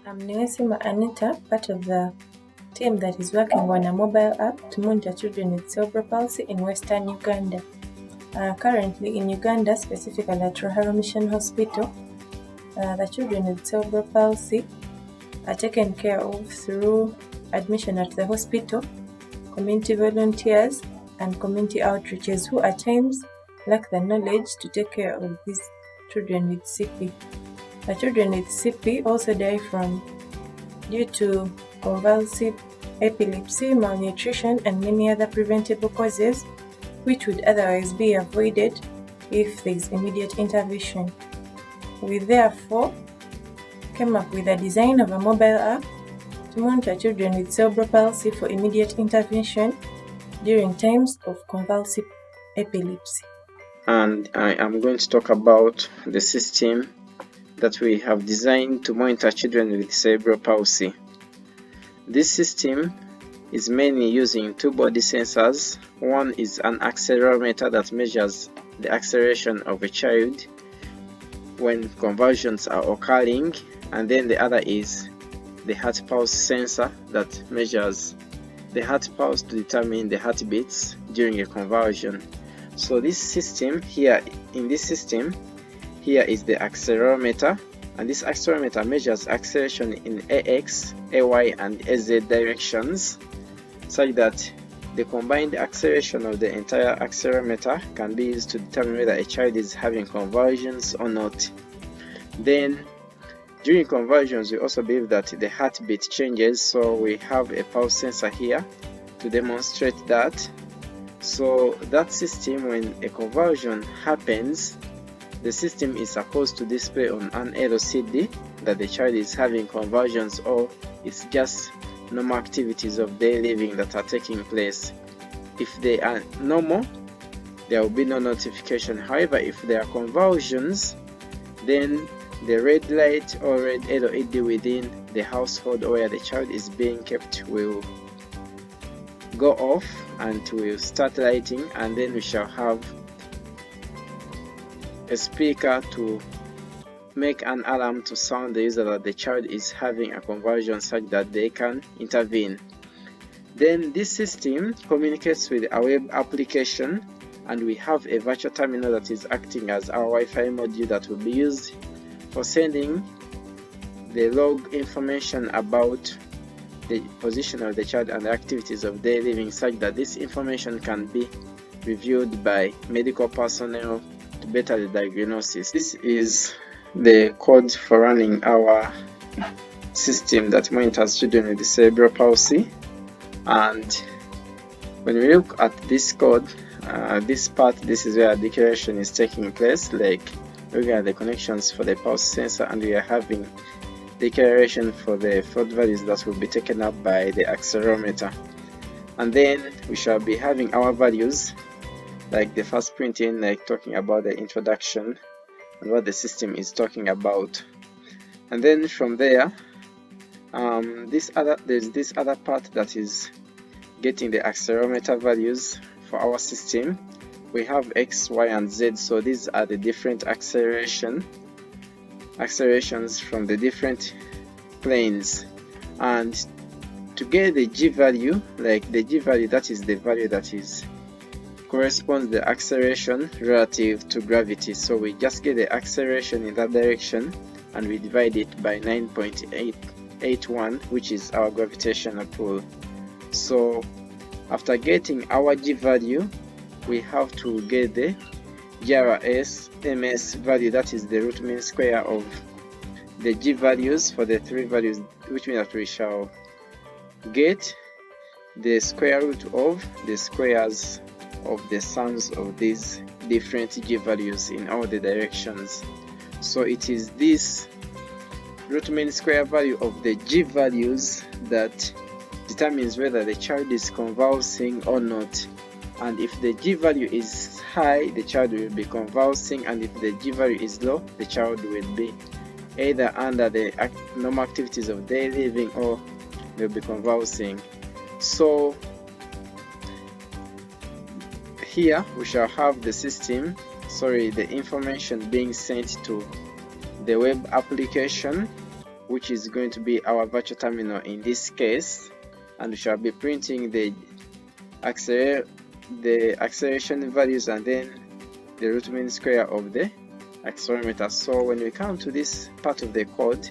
I'm Niwesima Anita, part of the team that is working on a mobile app to monitor children with cerebral palsy in Western Uganda. Currently in Uganda, specifically at Ruharo Mission Hospital, the children with cerebral palsy are taken care of through admission at the hospital, community volunteers, and community outreaches who at times lack the knowledge to take care of these children with CP. The children with CP also die due to convulsive epilepsy, malnutrition, and many other preventable causes which would otherwise be avoided if there is immediate intervention. We therefore came up with a design of a mobile app to monitor children with cerebral palsy for immediate intervention during times of convulsive epilepsy. And I am going to talk about the system that we have designed to monitor children with cerebral palsy. This system is mainly using two body sensors. One is an accelerometer that measures the acceleration of a child when convulsions are occurring, and then the other is the heart pulse sensor that measures the heart pulse to determine the heartbeats during a convulsion. So this system here, here is the accelerometer, and this accelerometer measures acceleration in AX, AY, and AZ directions, such that the combined acceleration of the entire accelerometer can be used to determine whether a child is having convulsions or not. Then during convulsions, we also believe that the heartbeat changes, so we have a pulse sensor here to demonstrate that. So that system, when a convulsion happens, the system is supposed to display on an LCD that the child is having convulsions or it's just normal activities of daily living that are taking place. If they are normal, there will be no notification. However, if there are convulsions, then the red light or red LED within the household where the child is being kept will go off and will start lighting, and then we shall have a speaker to make an alarm to sound the user that the child is having a convulsion such that they can intervene. Then this system communicates with a web application, and we have a virtual terminal that is acting as our Wi-Fi module that will be used for sending the log information about the position of the child and the activities of daily living, such that this information can be reviewed by medical personnel to better the diagnosis. This is the code for running our system that monitors children with cerebral palsy. And when we look at this code, this is where declaration is taking place, like looking at the connections for the pulse sensor, and we are having declaration for the float values that will be taken up by the accelerometer. And then we shall be having our values, like the first printing, like talking about the introduction and what the system is talking about. And then from there, there's this other part that is getting the accelerometer values for our system. We have X, Y, and Z, so these are the different accelerations from the different planes. And to get the G value, like the G value, that is the value that is corresponds the acceleration relative to gravity. So we just get the acceleration in that direction and we divide it by 9.881, which is our gravitational pull. So after getting our G value, we have to get the GRS MS value, that is the root mean square of the G values for the three values, which means that we shall get the square root of the squares of the sums of these different G values in all the directions. So it is this root mean square value of the G values that determines whether the child is convulsing or not. And if the G value is high, the child will be convulsing, and if the G value is low, the child will be either under the normal activities of daily living or they'll be convulsing. So here we shall have the information being sent to the web application which is going to be our virtual terminal in this case, and we shall be printing the acceleration values and then the root mean square of the accelerometer. So when we come to this part of the code,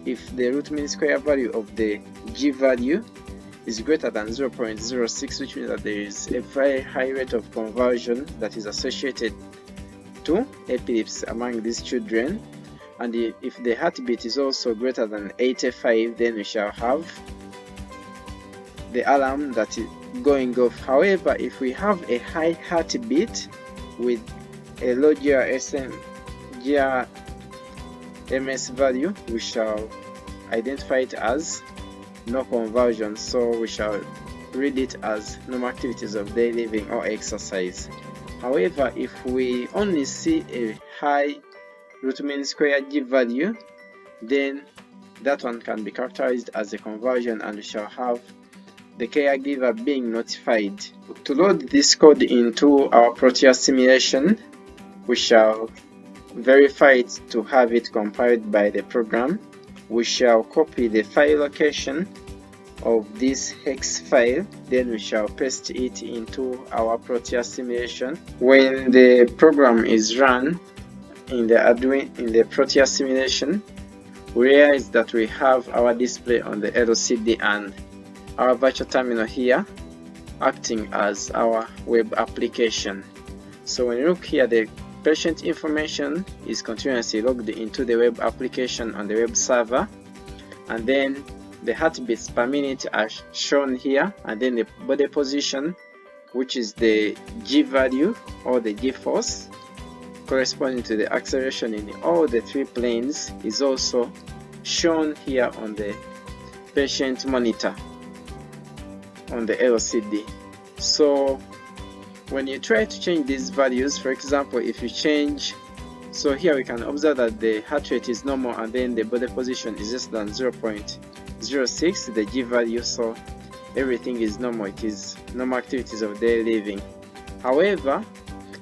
if the root mean square value of the G value is greater than 0.06, which means that there is a very high rate of convulsion that is associated to epilepsy among these children, and if the heartbeat is also greater than 85, then we shall have the alarm that is going off. However, if we have a high heartbeat with a low GRMS value, we shall identify it as no convulsion, so we shall read it as normal activities of daily living or exercise. However, if we only see a high root mean square G value, then that one can be characterized as a convulsion, and we shall have the caregiver being notified. To load this code into our Proteus simulation, we shall verify it to have it compiled by the program. We shall copy the file location of this hex file, then we shall paste it into our Proteus simulation. When the program is run in the Proteus simulation, we realize that we have our display on the LCD and our virtual terminal here acting as our web application. So when you look here, the patient information is continuously logged into the web application on the web server, and then the heartbeats per minute are shown here, and then the body position, which is the G value or the G force corresponding to the acceleration in all the three planes, is also shown here on the patient monitor on the LCD. So when you try to change these values, for example, if you change, so here we can observe that the heart rate is normal and then the body position is less than 0.06, the G value, so everything is normal. It is normal activities of daily living. However,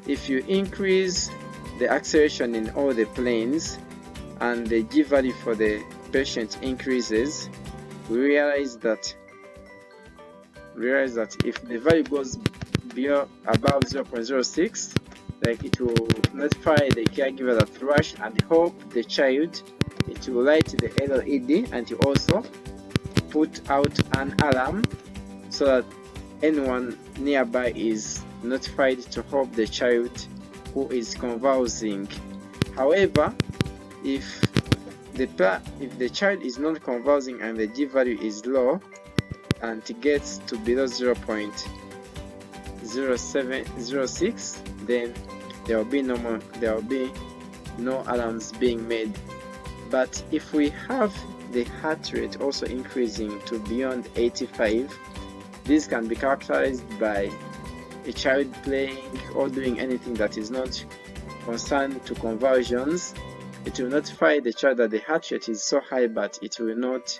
if you increase the acceleration in all the planes and the G value for the patient increases, we realize that if the value goes above 0.06, like, it will notify the caregiver that rush and help the child. It will light the LED and to also put out an alarm so that anyone nearby is notified to help the child who is convulsing. However, if the child is not convulsing and the G value is low and it gets to below 0.0706, then there will be no alarms being made. But if we have the heart rate also increasing to beyond 85, this can be characterized by a child playing or doing anything that is not concerned to convulsions. It will notify the child that the heart rate is so high, but it will not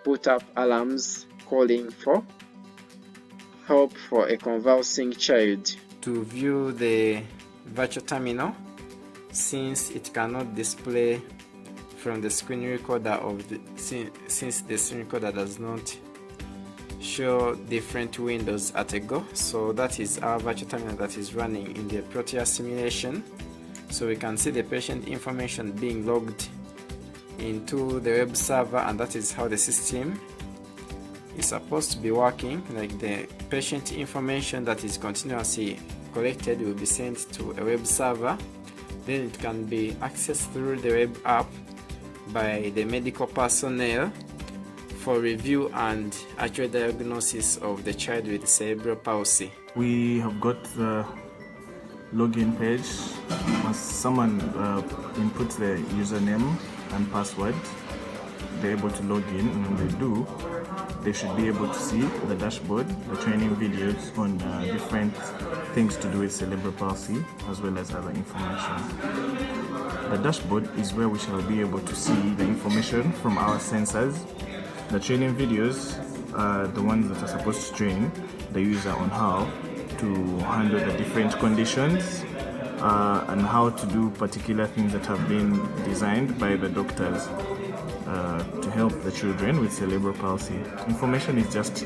put up alarms calling for help for a convulsing child. To view the virtual terminal, since it cannot display from the screen recorder since the screen recorder does not show different windows at a go, so that is our virtual terminal that is running in the Proteus simulation. So we can see the patient information being logged into the web server, and that is how the system is supposed to be working. Like, the patient information that is continuously collected will be sent to a web server, then it can be accessed through the web app by the medical personnel for review and accurate diagnosis of the child with cerebral palsy. We have got the login page. Once someone inputs their username and password, they're able to log in, and when they do, they should be able to see the dashboard, the training videos on different things to do with cerebral palsy, as well as other information. The dashboard is where we shall be able to see the information from our sensors. The training videos are the ones that are supposed to train the user on how to handle the different conditions and how to do particular things that have been designed by the doctors. to help the children with cerebral palsy. Information is just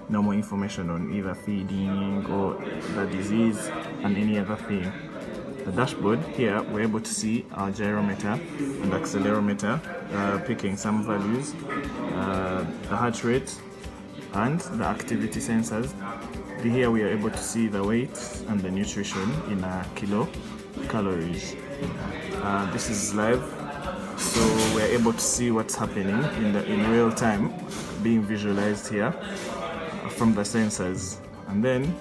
normal information on either feeding or the disease and any other thing. The dashboard here, we're able to see our gyrometer and accelerometer picking some values, the heart rate and the activity sensors. Here we are able to see the weight and the nutrition in kilocalories. This is live, so we're able to see what's happening in real time, being visualized here from the sensors. And then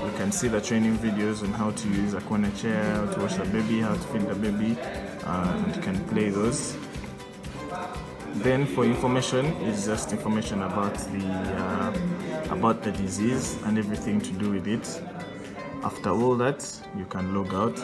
you can see the training videos on how to use a corner chair, how to wash the baby, how to feed the baby, and you can play those. Then for information, it's just information about the disease and everything to do with it. After all that, you can log out